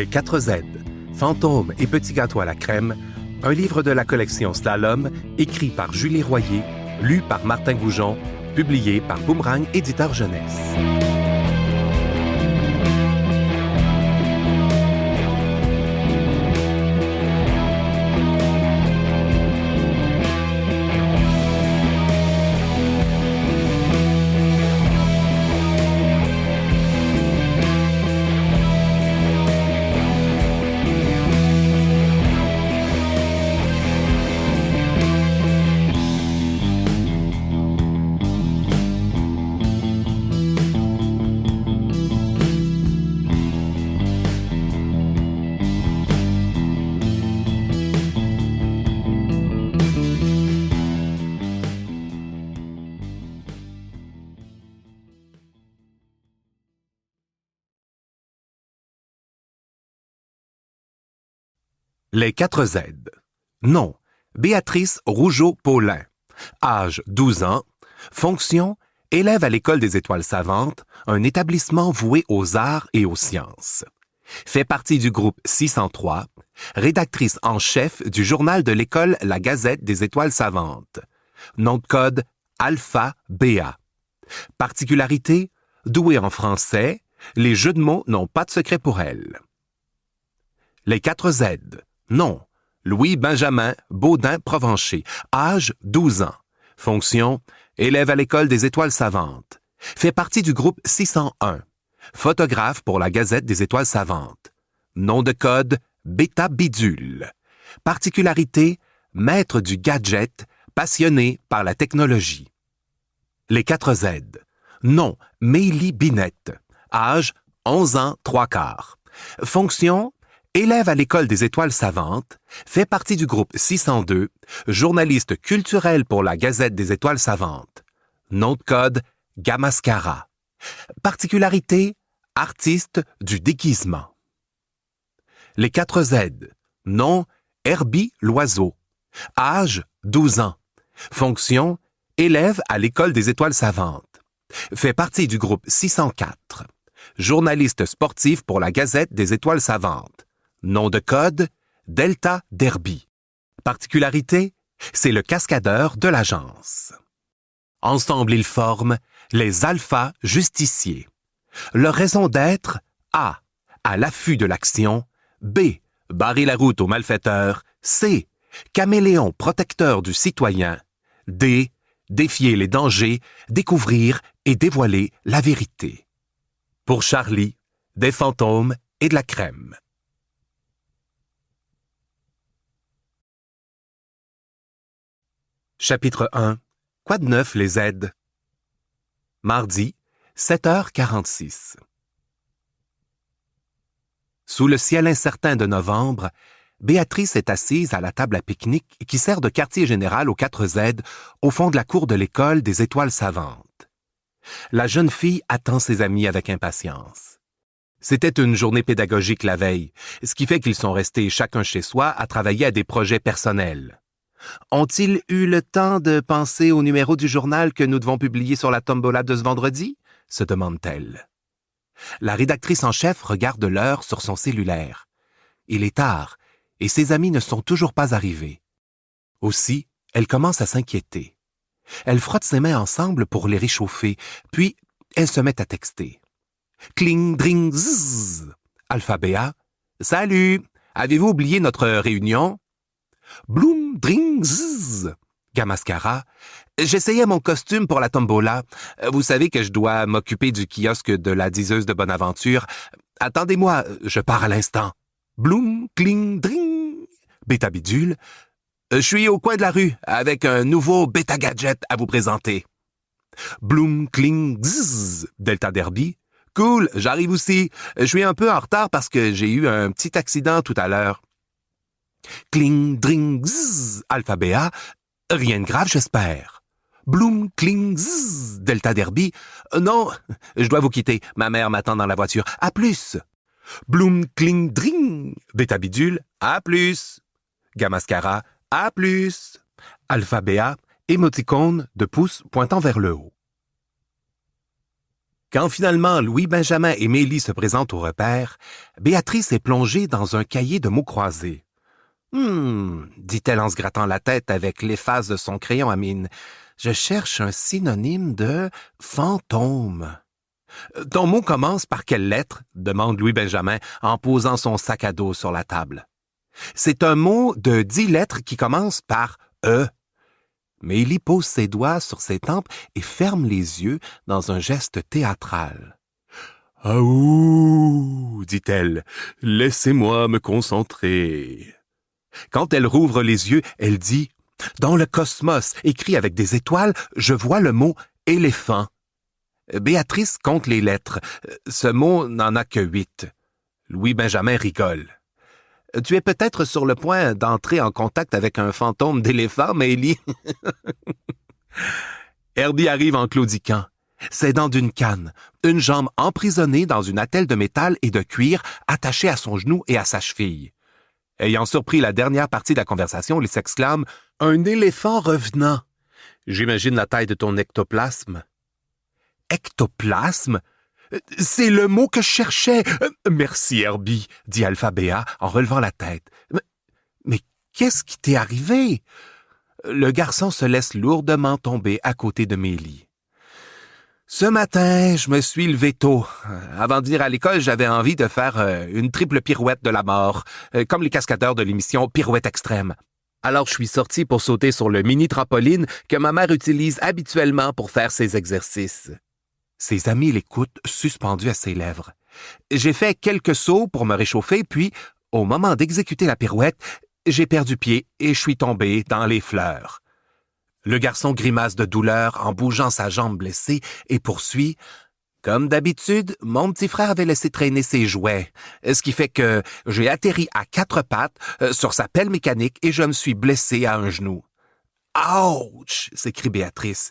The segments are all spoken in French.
Les 4 Z, Fantôme et Petit gâteau à la crème, un livre de la collection Slalom, écrit par Julie Royer, lu par Martin Goujon, publié par Boomerang Éditeur Jeunesse. Les 4 Z. Nom: Béatrice Rougeau-Paulin. Âge: 12 ans. Fonction: élève à l'École des Étoiles Savantes, un établissement voué aux arts et aux sciences. Fait partie du groupe 603, rédactrice en chef du journal de l'école La Gazette des Étoiles Savantes. Nom de code: Alpha BA. Particularité: douée en français, les jeux de mots n'ont pas de secret pour elle. Les 4 Z. Nom: Louis-Benjamin Baudin-Provencher. Âge: 12 ans. Fonction: élève à l'École des Étoiles Savantes. Fait partie du groupe 601. Photographe pour la Gazette des Étoiles Savantes. Nom de code: Beta Bidule. Particularité: maître du gadget, passionné par la technologie. Les 4 Z. Nom: Mélie Binette. Âge: 11 ans, 3/4. Fonction: élève à l'École des Étoiles Savantes, fait partie du groupe 602, journaliste culturel pour la Gazette des Étoiles Savantes. Nom de code: Gamascara. Particularité: artiste du déguisement. Les 4 Z. Nom: Herbie Loiseau. Âge: 12 ans. Fonction: élève à l'École des Étoiles Savantes. Fait partie du groupe 604. Journaliste sportif pour la Gazette des Étoiles Savantes. Nom de code: Delta Derby. Particularité: c'est le cascadeur de l'agence. Ensemble, ils forment les Alpha Justiciers. Leur raison d'être: A. À l'affût de l'action. B. Barrer la route aux malfaiteurs. C. Caméléon protecteur du citoyen. D. Défier les dangers, découvrir et dévoiler la vérité. Pour Charlie, des fantômes et de la crème. Chapitre 1. Quoi de neuf, les Z? Mardi, 7h46. Sous le ciel incertain de novembre, Béatrice est assise à la table à pique-nique qui sert de quartier général aux 4 Z au fond de la cour de l'École des Étoiles Savantes. La jeune fille attend ses amis avec impatience. C'était une journée pédagogique la veille, ce qui fait qu'ils sont restés chacun chez soi à travailler à des projets personnels. Ont-ils eu le temps de penser au numéro du journal que nous devons publier sur la tombola de ce vendredi? Se demande-t-elle. La rédactrice en chef regarde l'heure sur son cellulaire. Il est tard, et ses amis ne sont toujours pas arrivés. Aussi, elle commence à s'inquiéter. Elle frotte ses mains ensemble pour les réchauffer, puis elle se met à texter. Cling, dring, zzz. Alpha BA. Salut! Avez-vous oublié notre réunion? Bloom, dring, zzz. Gamascara. J'essayais mon costume pour la tombola. Vous savez que je dois m'occuper du kiosque de la diseuse de Bonaventure. Attendez-moi, je pars à l'instant. Bloom, cling, dring. Beta Bidule. Je suis au coin de la rue avec un nouveau Beta Gadget à vous présenter. Bloom, cling, zzz. Delta Derby. Cool, j'arrive aussi. Je suis un peu en retard parce que j'ai eu un petit accident tout à l'heure. Cling, dring, zzz. Alpha BA. Rien de grave, j'espère. Bloom, cling, zzz. Delta Derby. Non, je dois vous quitter. Ma mère m'attend dans la voiture. À plus. Bloom, cling, dring. Beta Bidule. À plus. Gamascara. À plus. Alpha BA. Émoticône de pouce pointant vers le haut. Quand finalement Louis-Benjamin et Mélie se présentent au repère, Béatrice est plongée dans un cahier de mots croisés. « dit-elle en se grattant la tête avec l'efface de son crayon à mine. « Je cherche un synonyme de fantôme. » « Ton mot commence par quelle lettre? » demande Louis-Benjamin en posant son sac à dos sur la table. « C'est un mot de 10 lettres qui commence par « E ». Mélie pose ses doigts sur ses tempes et ferme les yeux dans un geste théâtral. « Aouh, dit-elle, laissez-moi me concentrer. » Quand elle rouvre les yeux, elle dit « Dans le cosmos, écrit avec des étoiles, je vois le mot « éléphant ». Béatrice compte les lettres. Ce mot n'en a que 8. Louis-Benjamin rigole. « Tu es peut-être sur le point d'entrer en contact avec un fantôme d'éléphant, Mélie. » Herbie arrive en claudiquant. Ses dents d'une canne, une jambe emprisonnée dans une attelle de métal et de cuir attachée à son genou et à sa cheville. Ayant surpris la dernière partie de la conversation, il s'exclame « Un éléphant revenant. J'imagine la taille de ton ectoplasme. » Ectoplasme? C'est le mot que je cherchais. Merci, Herbie, dit Alphabéa en relevant la tête. Mais qu'est-ce qui t'est arrivé? Le garçon se laisse lourdement tomber à côté de Mélie. Ce matin, je me suis levé tôt. Avant de venir à l'école, j'avais envie de faire une triple pirouette de la mort, comme les cascadeurs de l'émission Pirouette Extrême. Alors je suis sorti pour sauter sur le mini-trampoline que ma mère utilise habituellement pour faire ses exercices. Ses amis l'écoutent, suspendus à ses lèvres. J'ai fait quelques sauts pour me réchauffer, puis, au moment d'exécuter la pirouette, j'ai perdu pied et je suis tombé dans les fleurs. Le garçon grimace de douleur en bougeant sa jambe blessée et poursuit. Comme d'habitude, mon petit frère avait laissé traîner ses jouets, ce qui fait que j'ai atterri à 4 pattes sur sa pelle mécanique et je me suis blessé à un genou. « Ouch! » s'écrie Béatrice.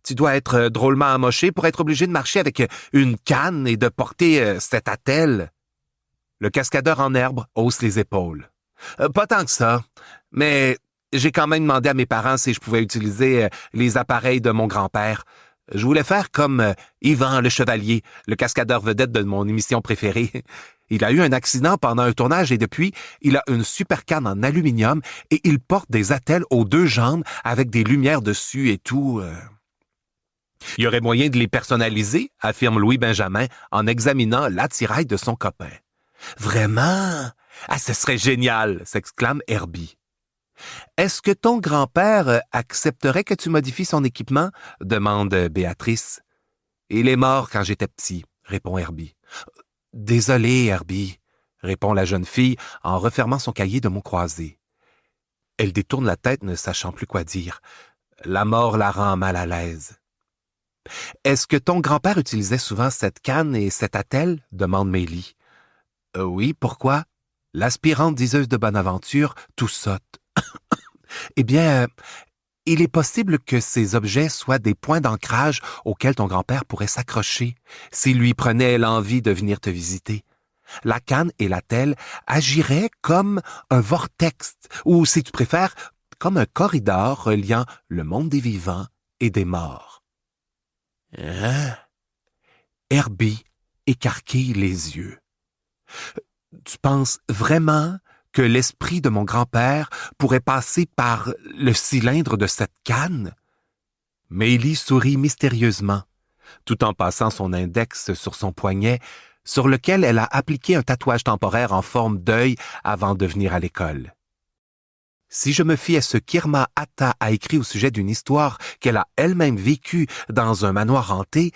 Tu dois être drôlement amoché pour être obligé de marcher avec une canne et de porter cette attelle. Le cascadeur en herbe hausse les épaules. Pas tant que ça, mais j'ai quand même demandé à mes parents si je pouvais utiliser les appareils de mon grand-père. Je voulais faire comme Yvan le Chevalier, le cascadeur vedette de mon émission préférée. Il a eu un accident pendant un tournage et depuis, il a une super canne en aluminium et il porte des attelles aux 2 jambes avec des lumières dessus et tout. Il y aurait moyen de les personnaliser, affirme Louis-Benjamin en examinant l'attirail de son copain. Vraiment? Ah, ce serait génial, s'exclame Herbie. Est-ce que ton grand-père accepterait que tu modifies son équipement? Demande Béatrice. Il est mort quand j'étais petit, répond Herbie. Désolé, Herbie, répond la jeune fille en refermant son cahier de mots croisés. Elle détourne la tête, ne sachant plus quoi dire. La mort la rend mal à l'aise. Est-ce que ton grand-père utilisait souvent cette canne et cette attelle? Demande Mélie. Oui, pourquoi? L'aspirante diseuse de Bonaventure tout saute. Eh bien, il est possible que ces objets soient des points d'ancrage auxquels ton grand-père pourrait s'accrocher s'il lui prenait l'envie de venir te visiter. La canne et l'attelle agiraient comme un vortex, ou si tu préfères, comme un corridor reliant le monde des vivants et des morts. Hein? Herbie écarquille les yeux. Tu penses vraiment que l'esprit de mon grand-père pourrait passer par le cylindre de cette canne? Mélie sourit mystérieusement, tout en passant son index sur son poignet, sur lequel elle a appliqué un tatouage temporaire en forme d'œil avant de venir à l'école. Si je me fie à ce qu'Irma Hatta a écrit au sujet d'une histoire qu'elle a elle-même vécue dans un manoir hanté,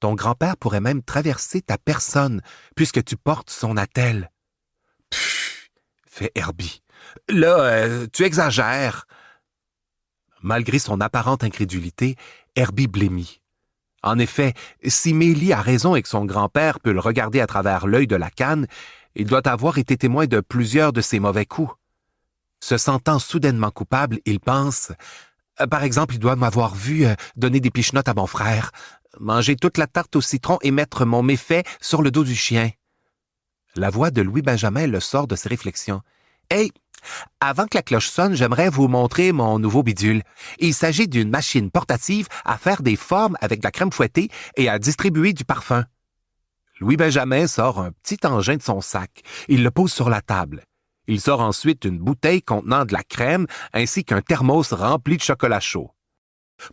ton grand-père pourrait même traverser ta personne, puisque tu portes son attelle. Pfff, fait Herbie. Là, tu exagères. Malgré son apparente incrédulité, Herbie blêmit. En effet, si Mélie a raison et que son grand-père peut le regarder à travers l'œil de la canne, il doit avoir été témoin de plusieurs de ses mauvais coups. Se sentant soudainement coupable, il pense « Par exemple, il doit m'avoir vu donner des pichenottes à mon frère, manger toute la tarte au citron et mettre mon méfait sur le dos du chien. » La voix de Louis-Benjamin le sort de ses réflexions. « Hey, Avant que la cloche sonne, j'aimerais vous montrer mon nouveau bidule. Il s'agit d'une machine portative à faire des formes avec de la crème fouettée et à distribuer du parfum. Louis-Benjamin sort un petit engin de son sac. Il le pose sur la table. Il sort ensuite une bouteille contenant de la crème ainsi qu'un thermos rempli de chocolat chaud.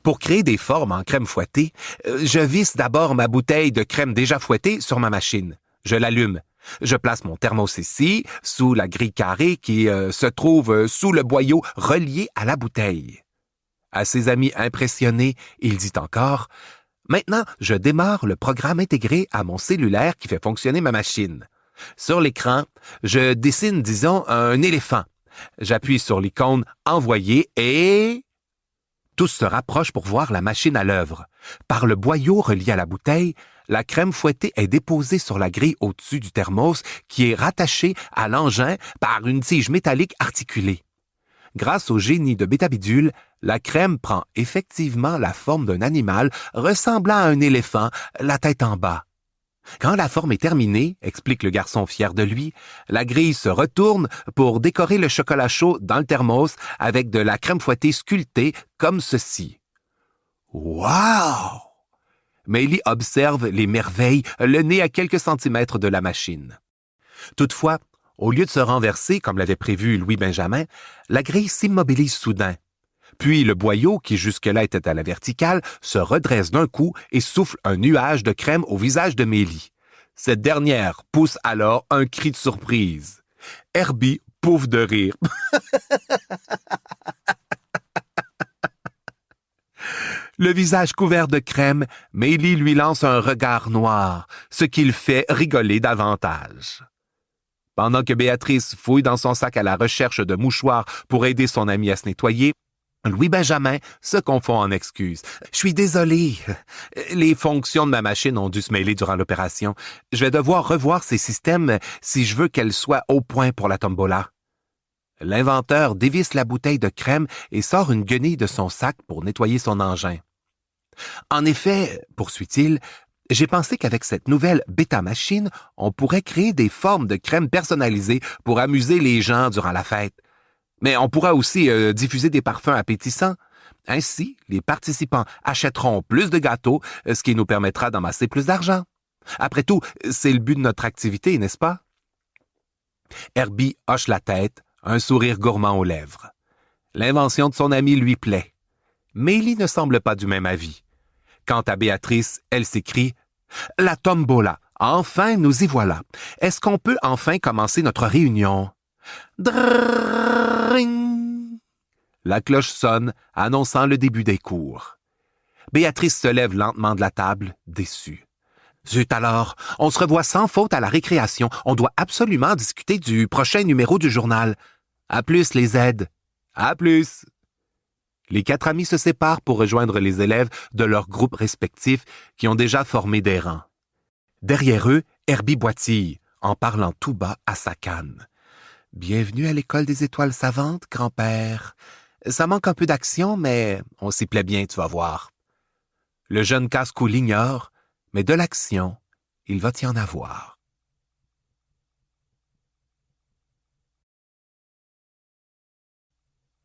Pour créer des formes en crème fouettée, je visse d'abord ma bouteille de crème déjà fouettée sur ma machine. Je l'allume. Je place mon thermos ici, sous la grille carrée qui se trouve sous le boyau relié à la bouteille. À ses amis impressionnés, il dit encore « Maintenant, je démarre le programme intégré à mon cellulaire qui fait fonctionner ma machine. Sur l'écran, je dessine, disons, un éléphant. J'appuie sur l'icône « Envoyer » et... Tous se rapprochent pour voir la machine à l'œuvre. Par le boyau relié à la bouteille, la crème fouettée est déposée sur la grille au-dessus du thermos qui est rattaché à l'engin par une tige métallique articulée. Grâce au génie de Bétabidule, la crème prend effectivement la forme d'un animal ressemblant à un éléphant, la tête en bas. Quand la forme est terminée, explique le garçon fier de lui, la grille se retourne pour décorer le chocolat chaud dans le thermos avec de la crème fouettée sculptée comme ceci. Wow! Mélie observe les merveilles, le nez à quelques centimètres de la machine. Toutefois, au lieu de se renverser, comme l'avait prévu Louis-Benjamin, la grille s'immobilise soudain. Puis le boyau, qui jusque-là était à la verticale, se redresse d'un coup et souffle un nuage de crème au visage de Mélie. Cette dernière pousse alors un cri de surprise. Herbie pouffe de rire. Le visage couvert de crème, Mélie lui lance un regard noir, ce qui le fait rigoler davantage. Pendant que Béatrice fouille dans son sac à la recherche de mouchoirs pour aider son ami à se nettoyer, Louis-Benjamin se confond en excuses. « Je suis désolé. Les fonctions de ma machine ont dû se mêler durant l'opération. Je vais devoir revoir ces systèmes si je veux qu'elles soient au point pour la tombola. » L'inventeur dévisse la bouteille de crème et sort une guenille de son sac pour nettoyer son engin. « En effet, poursuit-il, j'ai pensé qu'avec cette nouvelle bêta-machine, on pourrait créer des formes de crème personnalisées pour amuser les gens durant la fête. Mais on pourra aussi diffuser des parfums appétissants. Ainsi, les participants achèteront plus de gâteaux, ce qui nous permettra d'amasser plus d'argent. Après tout, c'est le but de notre activité, n'est-ce pas? » Herbie hoche la tête, un sourire gourmand aux lèvres. L'invention de son ami lui plaît. Mélie ne semble pas du même avis. Quant à Béatrice, elle s'écrie « La tombola, enfin nous y voilà. Est-ce qu'on peut enfin commencer notre réunion? » Drrrring! La cloche sonne, annonçant le début des cours. Béatrice se lève lentement de la table, déçue. Zut alors, on se revoit sans faute à la récréation. On doit absolument discuter du prochain numéro du journal. À plus, les aides. À plus. Les 4 amis se séparent pour rejoindre les élèves de leurs groupes respectifs qui ont déjà formé des rangs. Derrière eux, Herbie boitille, en parlant tout bas à sa canne. « Bienvenue à l'école des étoiles savantes, grand-père. Ça manque un peu d'action, mais on s'y plaît bien, tu vas voir. » Le jeune casse-cou l'ignore, mais de l'action, il va y en avoir.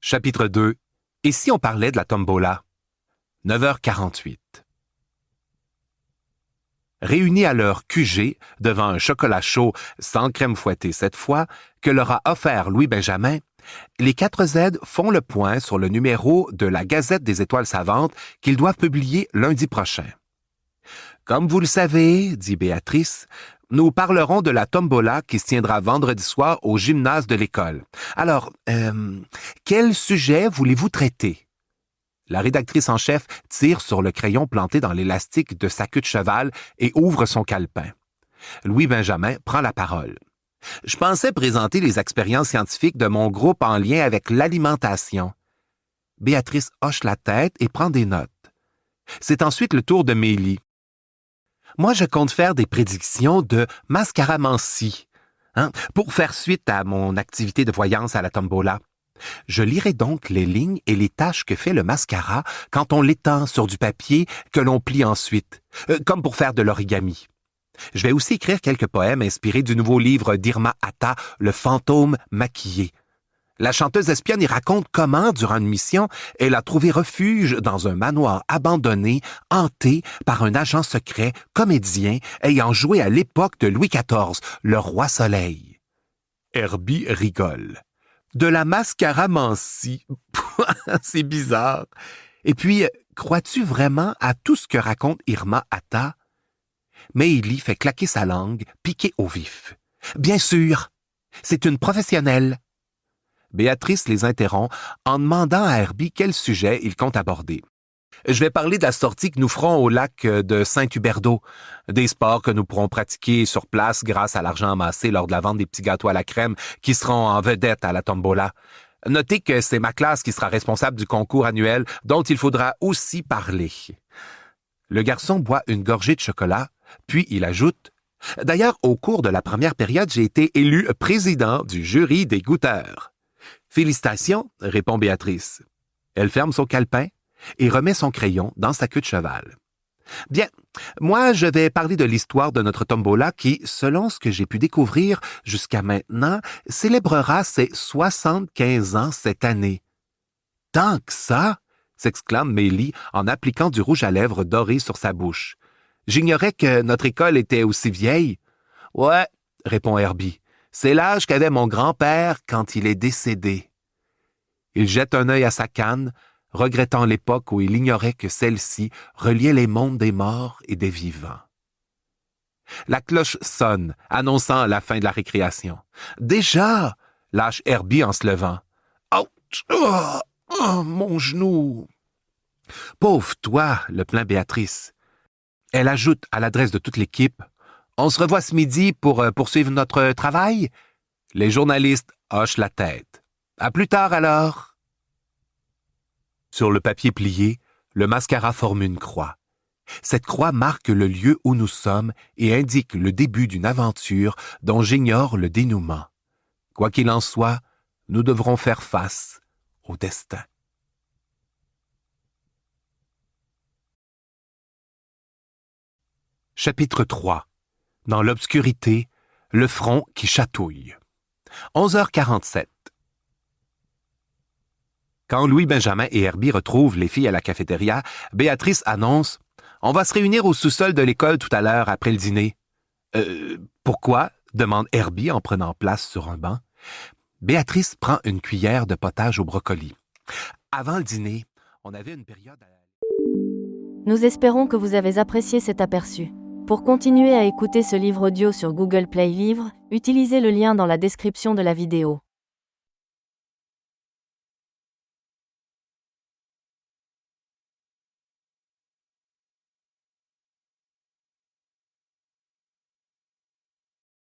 Chapitre 2. Et si on parlait de la tombola? 9h48. Réunis à leur QG, devant un chocolat chaud sans crème fouettée cette fois, que leur a offert Louis-Benjamin, les 4 Z font le point sur le numéro de la Gazette des Étoiles savantes qu'ils doivent publier lundi prochain. Comme vous le savez, dit Béatrice, nous parlerons de la tombola qui se tiendra vendredi soir au gymnase de l'école. Alors, quel sujet voulez-vous traiter? La rédactrice en chef tire sur le crayon planté dans l'élastique de sa queue de cheval et ouvre son calepin. Louis-Benjamin prend la parole. « Je pensais présenter les expériences scientifiques de mon groupe en lien avec l'alimentation. » Béatrice hoche la tête et prend des notes. C'est ensuite le tour de Mélie. « Moi, je compte faire des prédictions de mascaramancie, pour faire suite à mon activité de voyance à la tombola. Je lirai donc les lignes et les taches que fait le mascara quand on l'étend sur du papier que l'on plie ensuite, comme pour faire de l'origami. Je vais aussi écrire quelques poèmes inspirés du nouveau livre d'Irma Ata, Le fantôme maquillé. La chanteuse espionne y raconte comment, durant une mission, elle a trouvé refuge dans un manoir abandonné, hanté par un agent secret, comédien, ayant joué à l'époque de Louis XIV, le roi Soleil. Herbie rigole. De la mascaramancie. C'est bizarre. Et puis, crois-tu vraiment à tout ce que raconte Irma Atta? Meili fait claquer sa langue, piquée au vif. Bien sûr, c'est une professionnelle. Béatrice les interrompt en demandant à Herbie quel sujet il compte aborder. Je vais parler de la sortie que nous ferons au lac de Saint-Huberdeau, des sports que nous pourrons pratiquer sur place grâce à l'argent amassé lors de la vente des petits gâteaux à la crème qui seront en vedette à la tombola. Notez que c'est ma classe qui sera responsable du concours annuel dont il faudra aussi parler. Le garçon boit une gorgée de chocolat, puis il ajoute « D'ailleurs, au cours de la première période, j'ai été élu président du jury des goûteurs. » « Félicitations, répond Béatrice. Elle ferme son calepin et remet son crayon dans sa queue de cheval. Bien, moi, je vais parler de l'histoire de notre tombola qui, selon ce que j'ai pu découvrir jusqu'à maintenant, célébrera ses 75 ans cette année. « Tant que ça! » s'exclame Meili en appliquant du rouge à lèvres doré sur sa bouche. « J'ignorais que notre école était aussi vieille. »« Ouais, » répond Herbie. C'est l'âge qu'avait mon grand-père quand il est décédé. Il jette un œil à sa canne, regrettant l'époque où il ignorait que celle-ci reliait les mondes des morts et des vivants. La cloche sonne, annonçant la fin de la récréation. « Déjà !» lâche Herbie en se levant. « Ouch! Oh, mon genou! » « Pauvre toi, le plaint Béatrice. Elle ajoute à l'adresse de toute l'équipe. On se revoit ce midi pour poursuivre notre travail? Les journalistes hochent la tête. À plus tard alors. Sur le papier plié, le mascara forme une croix. Cette croix marque le lieu où nous sommes et indique le début d'une aventure dont j'ignore le dénouement. Quoi qu'il en soit, nous devrons faire face au destin. Chapitre 3. Dans l'obscurité, le front qui chatouille. 11h47. Quand Louis-Benjamin et Herbie retrouvent les filles à la cafétéria, Béatrice annonce « On va se réunir au sous-sol de l'école tout à l'heure après le dîner. » Pourquoi? Demande Herbie en prenant place sur un banc. Béatrice prend une cuillère de potage au brocoli. Avant le dîner, on avait une période à... Nous espérons que vous avez apprécié cet aperçu. Pour continuer à écouter ce livre audio sur Google Play Livres, utilisez le lien dans la description de la vidéo.